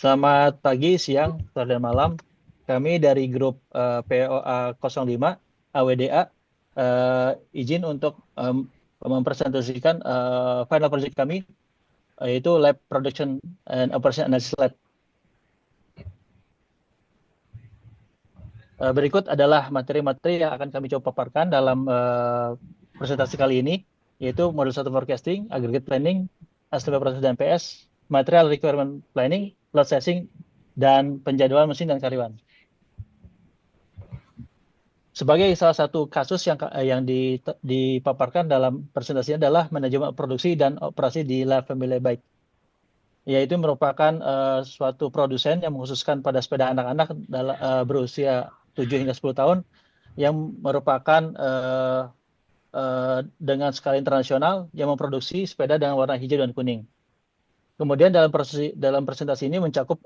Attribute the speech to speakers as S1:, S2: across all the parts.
S1: Selamat pagi, siang, sore, dan malam. Kami dari grup POA 05 AWDA izin untuk mempresentasikan final project kami, yaitu Lab Production and Operation Analysis Lab. Berikut adalah materi-materi yang akan kami coba paparkan dalam presentasi kali ini, yaitu modul 1 forecasting, aggregate planning, estimate proses dan PS, material requirement planning, load assessing, dan penjadwalan mesin dan karyawan. Sebagai salah satu kasus yang dipaparkan dalam presentasinya adalah manajemen produksi dan operasi di La Famille Bike, yaitu merupakan suatu produsen yang mengkhususkan pada sepeda anak-anak berusia 7 hingga 10 tahun yang merupakan dengan skala internasional yang memproduksi sepeda dengan warna hijau dan kuning. Kemudian dalam presentasi ini mencakup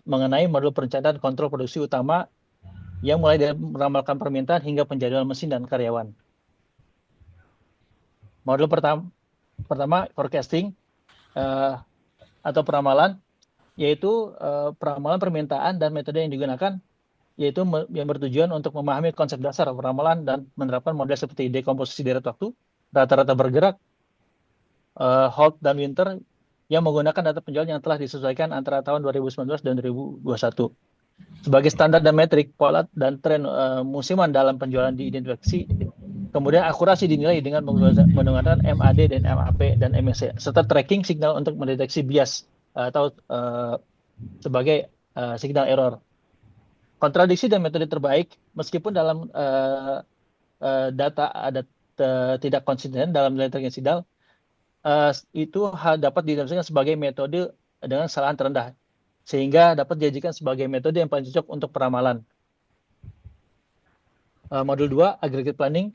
S1: mengenai modul perencanaan kontrol produksi utama yang mulai dari meramalkan permintaan hingga penjadwalan mesin dan karyawan. Modul pertama forecasting atau peramalan, yaitu peramalan permintaan dan metode yang digunakan, yaitu yang bertujuan untuk memahami konsep dasar peramalan dan menerapkan model seperti dekomposisi deret waktu, rata-rata bergerak, hold dan winter, yang menggunakan data penjualan yang telah disesuaikan antara tahun 2019 dan 2021. Sebagai standar dan metrik, pola dan tren musiman dalam penjualan diidentifikasi. Kemudian akurasi dinilai dengan menggunakan MAD dan MAP dan MSC, serta tracking signal untuk mendeteksi bias atau sebagai signal error. Kontradiksi dan metode terbaik, meskipun dalam data ada tidak konsisten dalam nilai tracking signal, itu dapat didefinisikan sebagai metode dengan kesalahan terendah, sehingga dapat dijadikan sebagai metode yang paling cocok untuk peramalan. Modul 2, aggregate planning,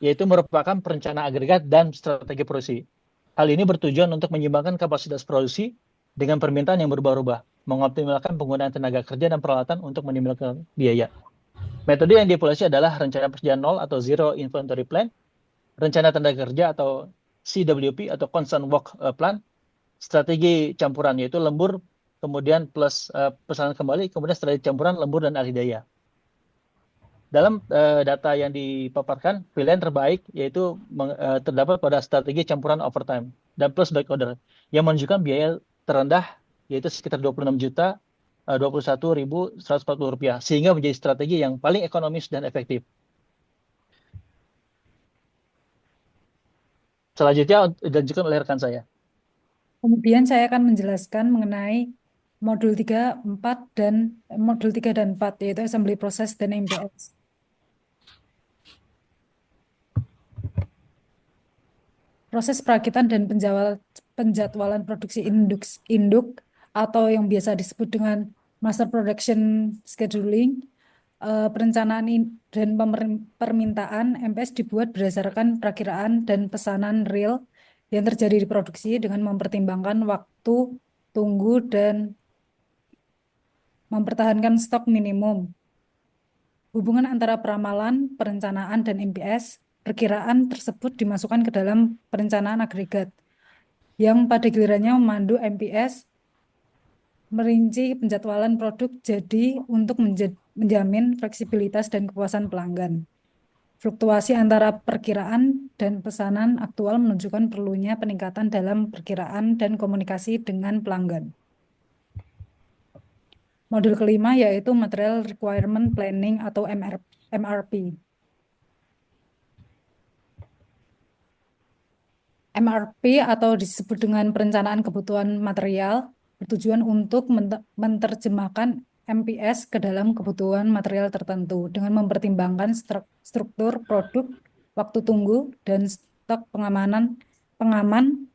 S1: yaitu merupakan perencanaan agregat dan strategi produksi. Hal ini bertujuan untuk menyeimbangkan kapasitas produksi dengan permintaan yang berubah-ubah, mengoptimalkan penggunaan tenaga kerja dan peralatan untuk minimalkan biaya. Metode yang dievaluasi adalah rencana persediaan nol atau Zero Inventory Plan, rencana tenaga kerja atau CWP atau Constant Work Plan, strategi campuran yaitu lembur, kemudian plus pesanan kembali, kemudian strategi campuran lembur dan alih daya. Dalam data yang dipaparkan, pilihan terbaik yaitu terdapat pada strategi campuran overtime dan plus back order yang menunjukkan biaya terendah yaitu sekitar 26 juta 21.140 rupiah, sehingga menjadi strategi yang paling ekonomis dan efektif. Selanjutnya dilanjutkan oleh rekan saya.
S2: Kemudian saya akan menjelaskan mengenai modul 3, 4 dan modul 3 dan 4 yaitu assembly process dan MPS. Proses perakitan dan penjadwalan produksi induk atau yang biasa disebut dengan master production scheduling, perencanaan dan permintaan MPS dibuat berdasarkan perakiraan dan pesanan real yang terjadi di produksi dengan mempertimbangkan waktu tunggu dan mempertahankan stok minimum. Hubungan antara peramalan, perencanaan, dan MPS, perkiraan tersebut dimasukkan ke dalam perencanaan agregat, yang pada gilirannya memandu MPS merinci penjadwalan produk jadi untuk menjamin fleksibilitas dan kepuasan pelanggan. Fluktuasi antara perkiraan dan pesanan aktual menunjukkan perlunya peningkatan dalam perkiraan dan komunikasi dengan pelanggan. Modul kelima yaitu Material Requirement Planning atau MRP. MRP atau disebut dengan perencanaan kebutuhan material bertujuan untuk menerjemahkan MPS ke dalam kebutuhan material tertentu dengan mempertimbangkan struktur produk, waktu tunggu, dan stok pengaman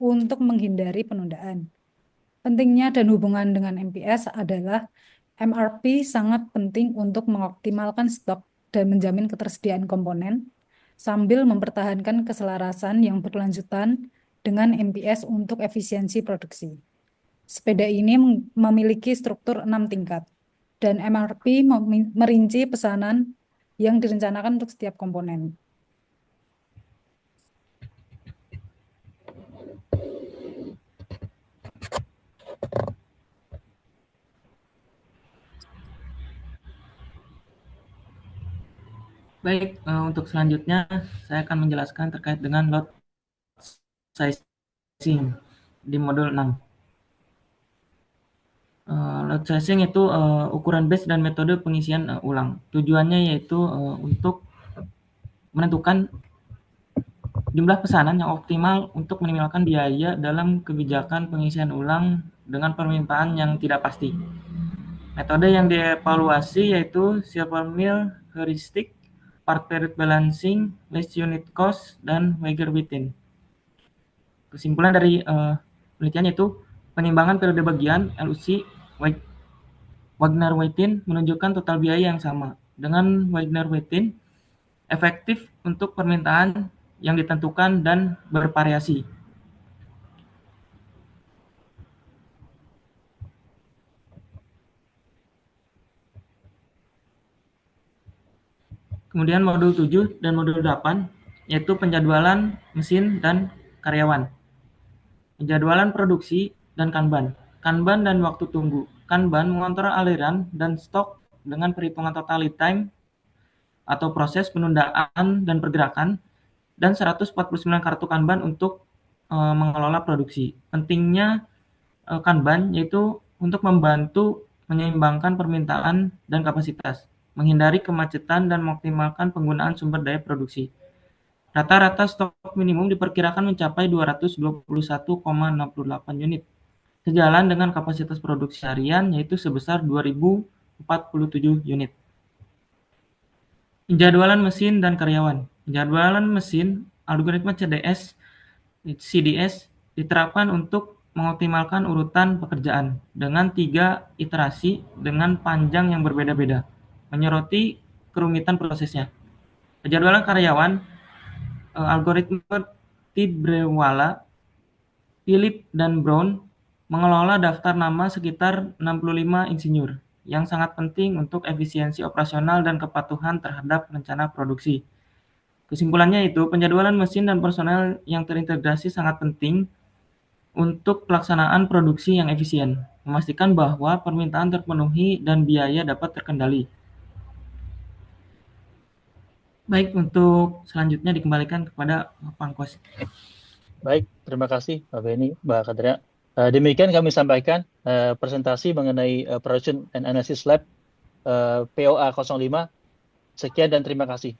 S2: untuk menghindari penundaan. Pentingnya dan hubungan dengan MPS adalah MRP sangat penting untuk mengoptimalkan stok dan menjamin ketersediaan komponen, sambil mempertahankan keselarasan yang berkelanjutan dengan MPS untuk efisiensi produksi. Sepeda ini memiliki struktur 6 tingkat, dan MRP merinci pesanan yang direncanakan untuk setiap komponen.
S3: Baik, untuk selanjutnya saya akan menjelaskan terkait dengan load sizing di modul 6. Load sizing itu ukuran base dan metode pengisian ulang. Tujuannya yaitu untuk menentukan jumlah pesanan yang optimal untuk meminimalkan biaya dalam kebijakan pengisian ulang dengan permintaan yang tidak pasti. Metode yang dievaluasi yaitu Silver Mill Heuristic, Part Period Balancing, Less Unit Cost, dan Weiger-Witten. Kesimpulan dari penelitian yaitu penimbangan periode bagian LUC Wagner-Witten menunjukkan total biaya yang sama. Dengan Wagner-Witten efektif untuk permintaan yang ditentukan dan bervariasi. Kemudian modul 7 dan modul 8 yaitu penjadwalan mesin dan karyawan. Penjadwalan produksi dan Kanban. Kanban dan waktu tunggu. Kanban mengontrol aliran dan stok dengan perhitungan total lead time atau proses penundaan dan pergerakan dan 149 kartu Kanban untuk mengelola produksi. Pentingnya Kanban yaitu untuk membantu menyeimbangkan permintaan dan kapasitas, menghindari kemacetan dan mengoptimalkan penggunaan sumber daya produksi. Rata-rata stok minimum diperkirakan mencapai 221,68 unit, sejalan dengan kapasitas produksi harian yaitu sebesar 2.047 unit. Penjadwalan mesin dan karyawan. Penjadwalan mesin, algoritma CDS diterapkan untuk mengoptimalkan urutan pekerjaan dengan 3 iterasi dengan panjang yang berbeda-beda, menyoroti kerumitan prosesnya. Penjadwalan karyawan, algoritma Tidbrewala, Philip dan Brown mengelola daftar nama sekitar 65 insinyur, yang sangat penting untuk efisiensi operasional dan kepatuhan terhadap rencana produksi. Kesimpulannya itu, penjadwalan mesin dan personel yang terintegrasi sangat penting untuk pelaksanaan produksi yang efisien, memastikan bahwa permintaan terpenuhi dan biaya dapat terkendali. Baik, untuk selanjutnya dikembalikan kepada Pangkos.
S1: Baik, terima kasih Pak Beni, Mbak Kadria. Demikian kami sampaikan presentasi mengenai Production and Analysis Lab POA 05. Sekian dan terima kasih.